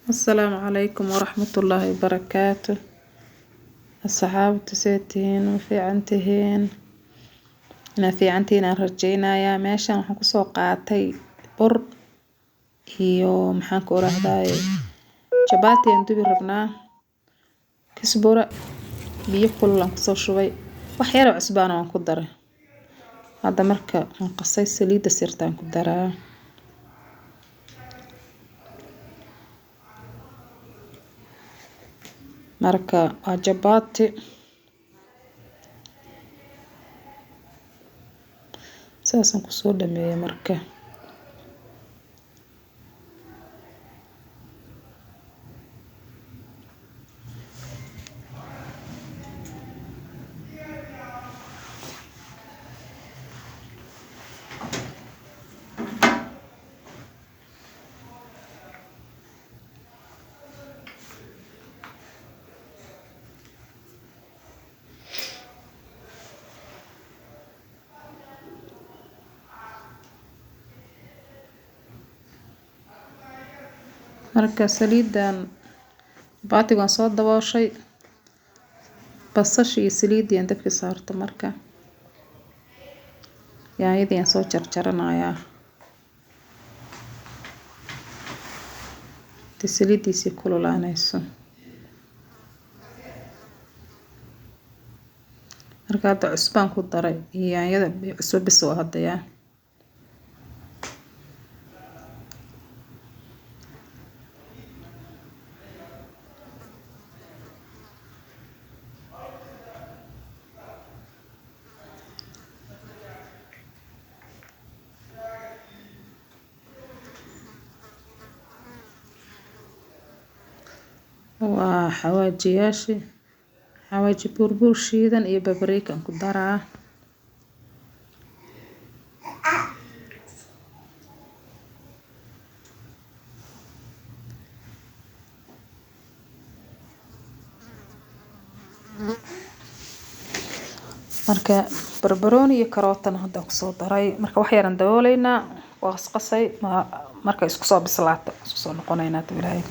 السلام عليكم ورحمة الله وبركاته. أصحابتي سيتين وفي عنتهين أنا في عنتين رجينا يا ماشي waxaan kusoo qaatay bur iyo maxaan ku rahday chapati aan dubi rabnaa kisbura biyo kulul aan kusoo shubay wax yar oo cusbaan aan ku daray hadda marka aan qasay saliida sirtaan ku daraa marka waa chapati saasan kusoo dhameeyay marka marka saliidan chapatiga soo dabooshay basasha iyo saliidii aan dabka saarto marka yaanyadii aan soo jarjaranayaa saliidiisi kululaanayso marka hadda cusbaan ku daray iyo yaanyada cusub bis oo hadaya waa xawaaji burbur shiidan iyo babriika aan ku daraa marka barbarooni iyo karootana hadda kusoo daray marka wax yar aan dabooleynaa waa qasqasay marka isku soo bislaato isku soo noqonaynaa tabilaahay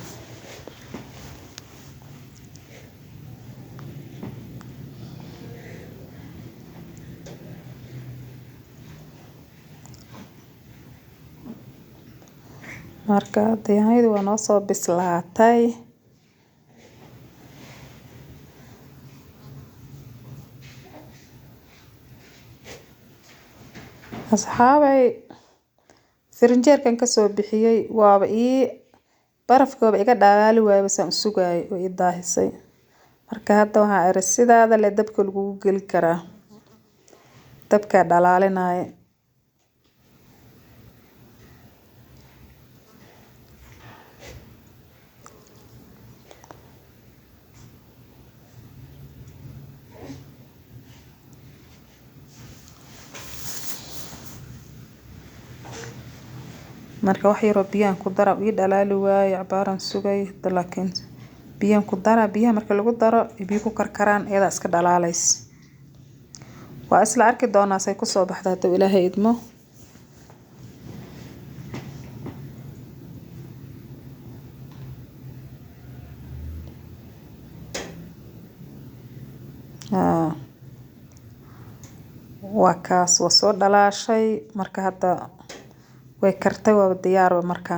marka yaanyadu waa noo soo bislaatay asxaabay firinjeerkan kasoo bixiyay waaba barafkooba iga dhalaali waayay basaan u sugaayay oo ii daahisay marka hadda waxaan iri sidaada le dabka lagugu geli karaa dabkaa dhalaalinaya marka wax yar oo biyaan ku dara ii dhalaali waayay cabaaran sugay laakiin biyaan ku dara biyaha marka lagu daro biyo ku karkaraan iyada iska dhalaalays waa isla arki doonaa say ku soo baxda haduu Ilaahay idmo waa kaas waa soo dhalaashay marka hadda way kartay waa diyaar marka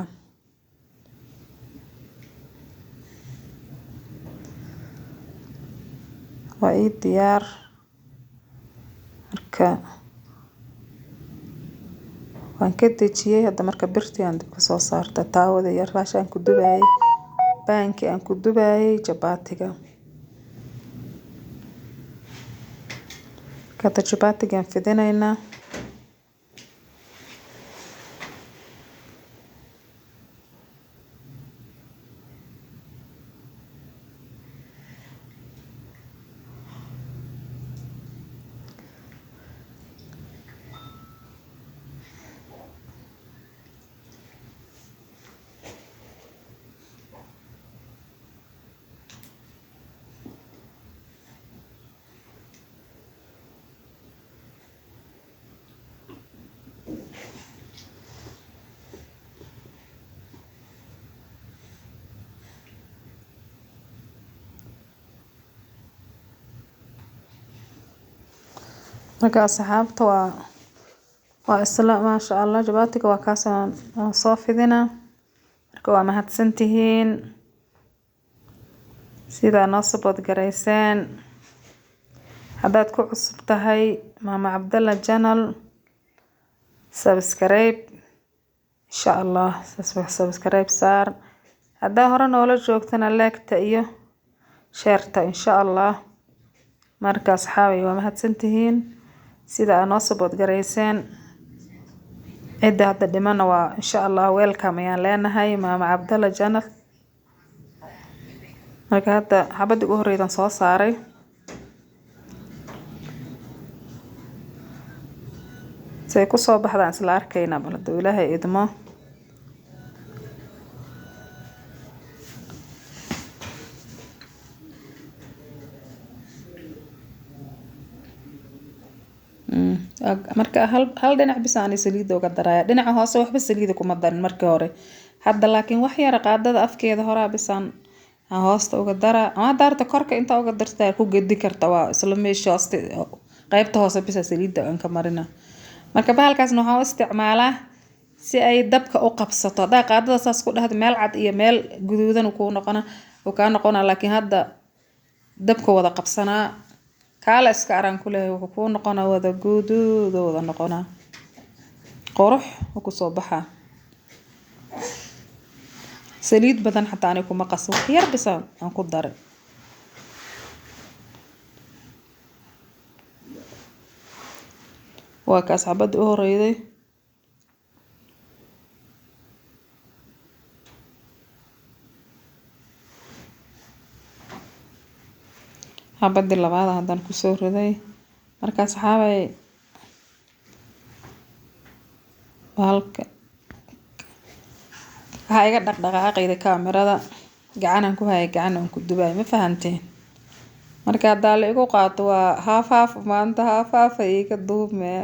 waa ii diyaar marka waan ka dejiyay hadda marka birtii aan dib soo saartay taawada yar raashan ku dubayay baankii aan ku dubayay chapatiga kada chapatiga aan fidinaynaa marka asxaabta waa isla ma sha Allah jabaatiga waa kaas soo fidina marka waa mahadsantihiin sida noo support gareyseen haddaad ku cusub tahay Mama Cabdalla channel subscribe insha Allah subscribe saar haddaa hore noola joogtana like-ta iyo share-ta insha Allah marka asxaabay waa mahadsantihiin sida noo support gareyseen cidda hadda dhimana waa insha Allah welcome ayaan leenahay Mama Cabdalla channel marka hadda xabadii ugu horreeydan soo saaray say ku soo baxdaan isla arkayna balada Ilaahay idmo marka hal dhinac bis aan saliid uga daraya dhinaca hoose waxba saliid kuma darin markii hore hadda laakiin wax yar qaadada afkeeda hore bisaan hoosta uga dara ama daarta korka inta uga dartaa ku gedi karta waa isla meesha hoosta qaybta hoose bis saliid aan ka marina marka bahalkaasna waxaan u isticmaalaa si ay dabka u qabsato hadaa qaadada saas ku dhahdo meel cad iyo meel guduudan uu ka noqona laakiin hadda dabka wada qabsanaa kaala iska aran ku leeyahay wuxuu ku noqonaa wada guduud wada noqonaa qurux ku soo baxa saliid badan xataa ani kuma qaso wax yar bis aan ku daray waa kaas xabad u horeyday xabadii labaad haddaan ku soo riday marka asxaabay halka waxaa iga dhaqdhaqaaqayda kaamirada gacanaan ku hayay gacanaan ku dubay ma fahanteen marka haddaa la igu qaato waa haaf maanta haaf iga duubmee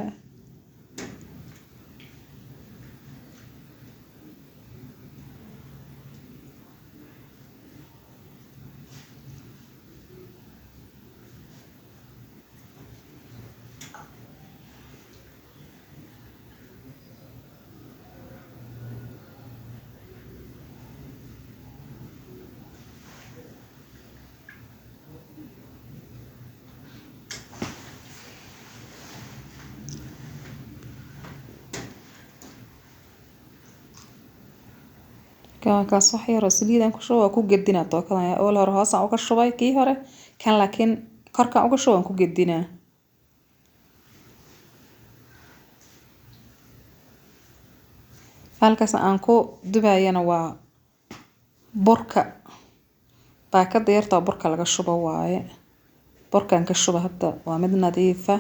kaas wax yar oo saliid aan ku shubo waa ku gedina tookada oo hore hoos aan uga shubay kii hore kan laakiin korka uga shubo aan ku gedina halkaas aan ku dubayana waa burka baakada yarta burka laga shubo waaye burkan ka shubo hadda waa mid nadiifa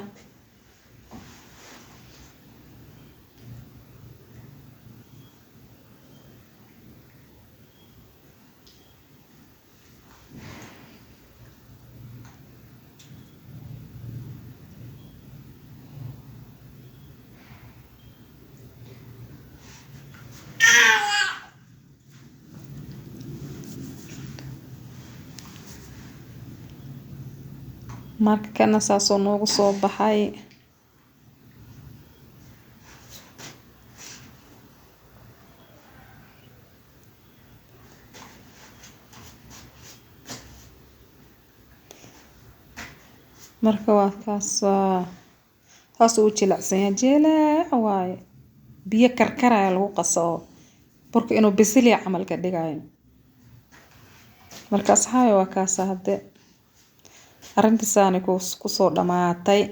marka kana saasoo noogu soo baxay marka waa kaas saas uu jilicsan yahay jileec waaye biyo karkaraya lagu qaso burka inuu bisil yahay camal ka dhigayo marka asxaabay waa kaas hadde arrintiisani ku soo dhamaatay